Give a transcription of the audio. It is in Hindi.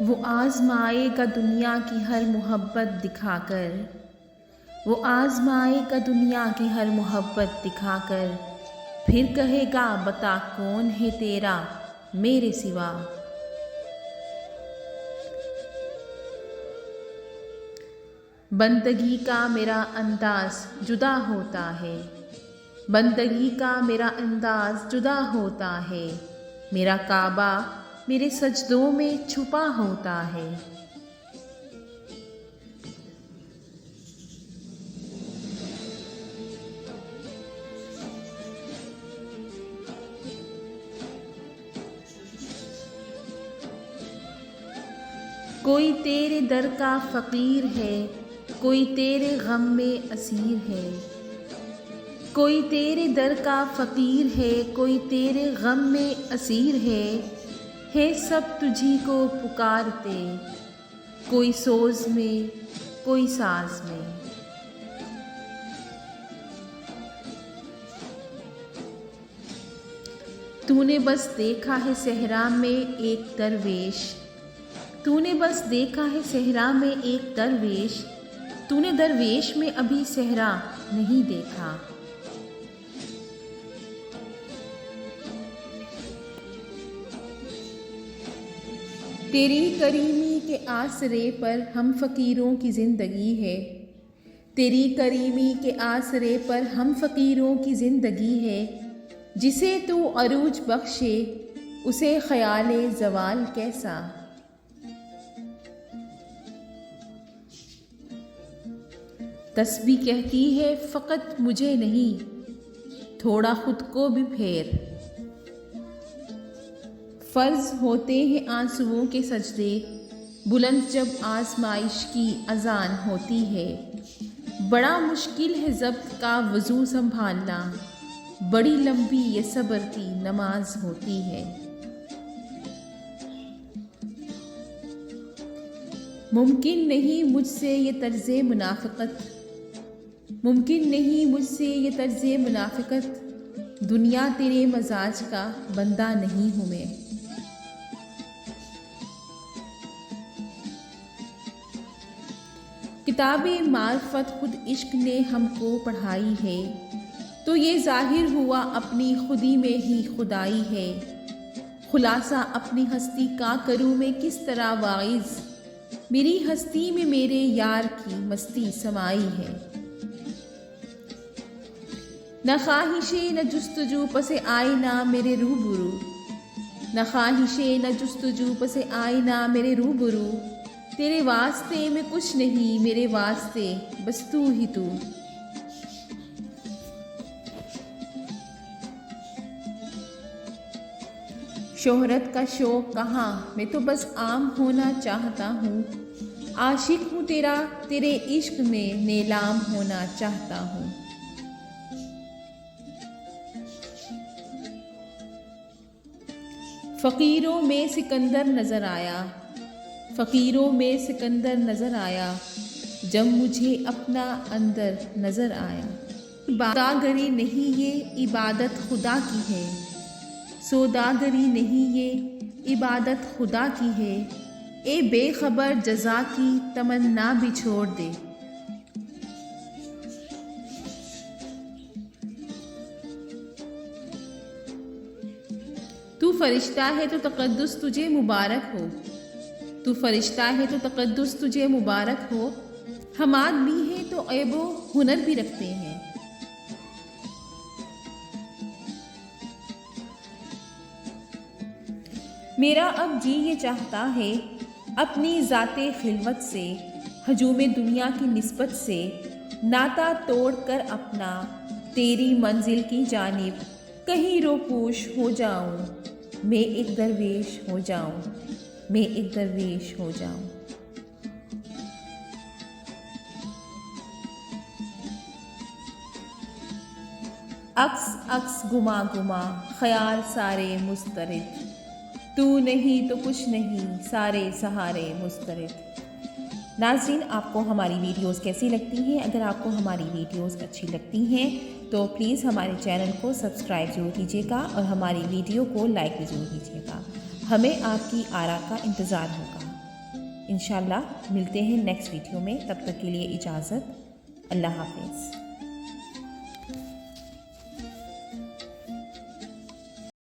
वो आज़माएगा दुनिया की हर मोहब्बत दिखाकर, वो आज़माएगा दुनिया की हर मोहब्बत दिखाकर, फिर कहेगा बता कौन है तेरा मेरे सिवा। बंदगी का मेरा अंदाज़ जुदा होता है, बंदगी का मेरा अंदाज़ जुदा होता है, मेरा काबा मेरे सजदों में छुपा होता है। कोई तेरे दर का फ़कीर है, कोई तेरे गम में असीर है, कोई तेरे दर का फ़कीर है, कोई तेरे गम में असीर है सब तुझी को पुकारते, कोई सोज में कोई साज में। तूने बस देखा है सहरा में एक दरवेश, तूने बस देखा है सहरा में एक दरवेश, तूने दरवेश में अभी सहरा नहीं देखा। तेरी करीमी के आसरे पर हम फ़कीरों की ज़िंदगी है, तेरी करीमी के आसरे पर हम फ़कीरों की ज़िंदगी है, जिसे तू अरूज बख्शे उसे ख़याले ज़वाल कैसा। तस्बीह कहती है फ़कत मुझे नहीं, थोड़ा ख़ुद को भी फेर। फ़र्ज़ होते हैं आंसुओं के सजदे, बुलंद जब आज़माइश की अज़ान होती है। बड़ा मुश्किल है ज़ब्त का वज़ू संभालना, बड़ी लंबी ये सब्र की नमाज होती है। मुमकिन नहीं मुझसे ये तर्ज़े मुनाफ़िक़त, मुमकिन नहीं मुझसे ये तर्ज़े मुनाफ़िक़त, दुनिया तेरे मजाज का बंदा नहीं हूँ मैं। किताबे मार्फत खुद इश्क ने हमको पढ़ाई है, तो ये ज़ाहिर हुआ अपनी खुदी में ही खुदाई है। खुलासा अपनी हस्ती का करूँ मैं किस तरह वाइज़, मेरी हस्ती में मेरे यार की मस्ती समाई है। न ख्वाहिशे न जुस्तजू पसे आईना मेरे रूबरू, न ख्वाहिशे न जुस्तजू पसे आईना मेरे रूबरू, तेरे वास्ते में कुछ नहीं मेरे वास्ते बस तू ही तू। शोहरत का शौक कहाँ, मैं तो बस आम होना चाहता हूँ, आशिक हूँ तेरा तेरे इश्क में नीलाम होना चाहता हूँ। फ़कीरों में सिकंदर नज़र आया, फ़कीरों में सिकंदर नज़र आया, जब मुझे अपना अंदर नज़र आया। सौदागरी नहीं ये इबादत खुदा की है, सौदागरी नहीं ये इबादत खुदा की है, ए बेखबर जज़ा की तमन्ना भी छोड़ दे। तू फरिश्ता है तो तक़द्दुस तुझे मुबारक हो, तू फरिश्ता है तो तक़द्दुस तुझे मुबारक हो, हम आदमी हैं तो ऐबो हुनर भी रखते हैं। मेरा अब जी ये चाहता है अपनी ज़ाते खिलवत से, हजूम दुनिया की निस्बत से, नाता तोड़ कर अपना तेरी मंजिल की जानिब कहीं रोपूश हो जाऊं, मैं एक दरवेश हो जाऊं, मैं एक दरवेश हो जाऊं। अक्स अक्स गुमा गुमा ख्याल सारे मुस्तरिद, तू नहीं तो कुछ नहीं सारे सहारे मुस्तरिद। नाज़रीन, आपको हमारी वीडियोस कैसी लगती हैं? अगर आपको हमारी वीडियोस अच्छी लगती हैं तो प्लीज़ हमारे चैनल को सब्सक्राइब ज़रूर कीजिएगा और हमारी वीडियो को लाइक भी ज़रूर कीजिएगा। हमें आपकी आरा का इंतज़ार होगा। इंशाल्लाह मिलते हैं नेक्स्ट वीडियो में, तब तक के लिए इजाज़त। अल्लाह हाफिज़।